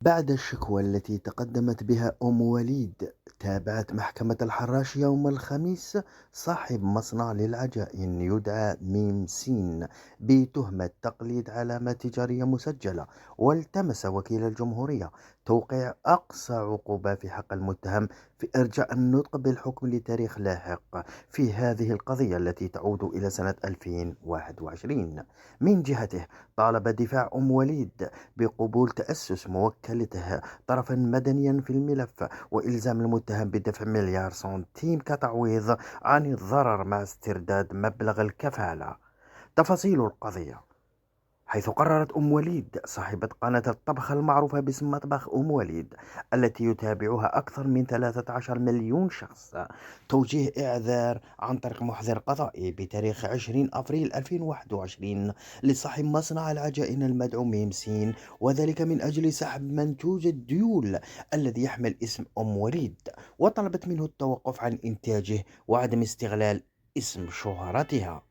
بعد الشكوى التي تقدمت بها أم وليد، تابعت محكمة الحراش يوم الخميس صاحب مصنع للعجائن يدعى ميم سين بتهمة تقليد علامة تجارية مسجلة، والتمس وكيل الجمهورية توقيع أقصى عقوبة في حق المتهم في إرجاء النطق بالحكم لتاريخ لاحق في هذه القضية التي تعود إلى سنة 2021. من جهته طالب دفاع أم وليد بقبول تأسس موكلته طرفا مدنيا في الملف، وإلزام المتهم بدفع مليار سنتيم كتعويض عن الضرر مع استرداد مبلغ الكفالة. تفاصيل القضية: حيث قررت أم وليد صاحبة قناة الطبخ المعروفة باسم مطبخ أم وليد التي يتابعها أكثر من 13 مليون شخص توجيه إعذار عن طريق محضر قضائي بتاريخ 20 أبريل 2021 لصاحب مصنع العجائن المدعو ميمسين، وذلك من أجل سحب منتوج الديول الذي يحمل اسم أم وليد، وطلبت منه التوقف عن إنتاجه وعدم استغلال اسم شهرتها.